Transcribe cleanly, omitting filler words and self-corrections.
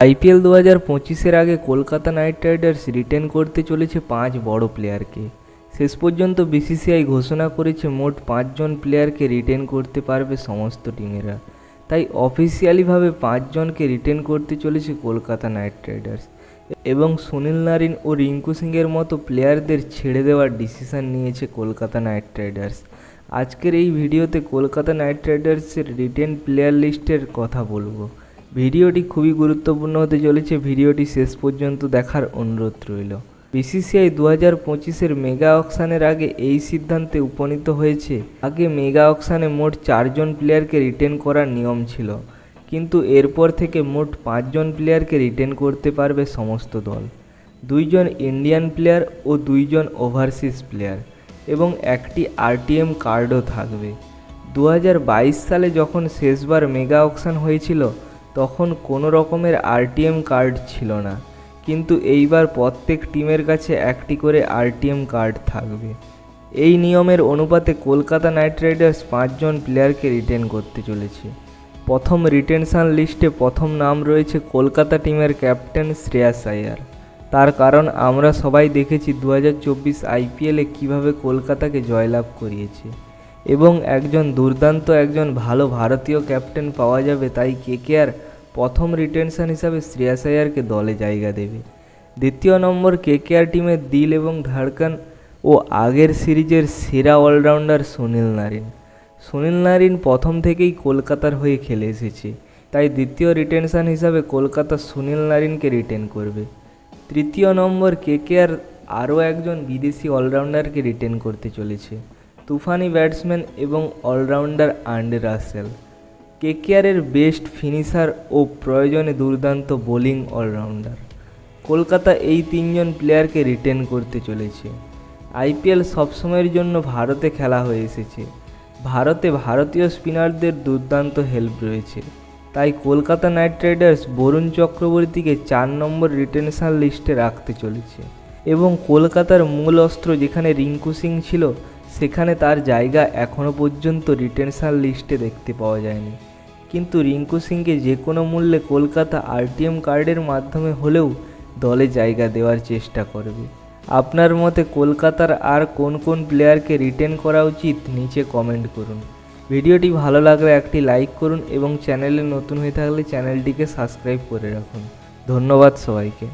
IPL 2025-এর আগে Kolkata night Riders written করতে চলেছে 5 বড় প্লেয়ারকে। শেষ পর্যন্ত বিসিসিআই ঘোষণা করেছে মোট 5 জন প্লেয়ারকে রিটেন করতে পারবে সমস্ত টিমেরা। তাই অফিসিয়ালিভাবে 5 জনকে রিটেন করতে চলেছে কলকাতা নাইট রাইডার্স এবং সুনীল নারিন ও রিঙ্কু সিংয়ের মতো প্লেয়ারদের ছেড়ে দেওয়ার ডিসিশন নিয়েছে কলকাতা নাইট রাইডার্স। আজকের এই ভিডিওতে কলকাতা নাইট রাইডার্সের রিটেন প্লেয়ার লিস্টের কথা বলবো। ভিডিওটি খুবই গুরুত্বপূর্ণ হতে চলেছে, ভিডিওটি শেষ পর্যন্ত দেখার অনুরোধ রইল। বিসিসিআই 2025-এর মেগা অকশানের আগে এই সিদ্ধান্তে উপনীত হয়েছে। আগে মেগা অকশানে মোট 4 জন প্লেয়ারকে রিটেন করার নিয়ম ছিল, কিন্তু এরপর থেকে মোট 5 জন প্লেয়ারকে রিটেন করতে পারবে সমস্ত দল। 2 জন ইন্ডিয়ান প্লেয়ার ও 2 জন ওভারসিজ প্লেয়ার এবং একটি আরটিএম কার্ডও থাকবে। 2022 সালে যখন শেষবার মেগা অকশান হয়েছিল তখন কোনো রকমের আরটিএম কার্ড ছিল না, কিন্তু এইবার প্রত্যেক টিমের কাছে একটি করে আরটিএম কার্ড থাকবে। এই নিয়মের অনুপাতে কলকাতা নাইট রাইডার্স 5 জন প্লেয়ারকে রিটেন করতে চলেছে। প্রথম রিটেনশন লিস্টে প্রথম নাম রয়েছে কলকাতা টিমের ক্যাপ্টেন শ্রেয়াস আইয়ার। তার কারণ আমরা সবাই দেখেছি 2024 আইপিএলে কীভাবে কলকাতাকে জয়লাভ করিয়েছে এবং একজন ভালো ভারতীয় ক্যাপ্টেন পাওয়া যাবে, তাই কেকেআর প্রথম রিটেনশন হিসাবে শ্রেয়াস আইয়ারকে দলে জায়গা দেবে। দ্বিতীয় নম্বর কেকেআর টিমের দিল এবং ধড়কন ও আগের সিরিজের সেরা allrounder Sunil Narine. Sunil Narine প্রথম থেকেই কলকাতার হয়ে খেলে এসেছে, তাই দ্বিতীয় রিটেনশন হিসাবে কলকাতা সুনীল নারিনকে রিটেন করবে। তৃতীয় নম্বর কেকেআর আরও একজন বিদেশি অলরাউন্ডারকে রিটেন করতে চলেছে, তুফানি ব্যাটসম্যান এবং অলরাউন্ডার আন্ডে রাসেল। কেকেআরের বেস্ট ফিনিশার ও প্রয়োজনে দুর্দান্ত বোলিং অলরাউন্ডার। কলকাতা এই 3 জন প্লেয়ারকে রিটেন করতে চলেছে। আইপিএল সবসময়ের জন্য ভারতে খেলা হয়ে এসেছে। ভারতে ভারতীয় স্পিনারদের দুর্দান্ত হেল্প রয়েছে, তাই কলকাতা নাইট রাইডার্স বরুণ চক্রবর্তীকে 4 নম্বর রিটেনশন লিস্টে রাখতে চলেছে এবং কলকাতার মূল অস্ত্র যেখানে রিঙ্কু সিং ছিল সেখানে তার জায়গা এখনও পর্যন্ত রিটেনশন লিস্টে দেখতে পাওয়া যায়নি, কিন্তু রিঙ্কু সিংকে যে কোনো মূল্যে কলকাতা আরটিএম কার্ডের মাধ্যমে হলেও দলে জায়গা দেওয়ার চেষ্টা করবে। আপনার মতে কলকাতার আর কোন কোন প্লেয়ারকে রিটেন করা উচিত নিচে কমেন্ট করুন। ভিডিওটি ভালো লাগলে একটি লাইক করুন এবং চ্যানেলে নতুন হয়ে থাকলে চ্যানেলটিকে সাবস্ক্রাইব করে রাখুন। ধন্যবাদ সবাইকে।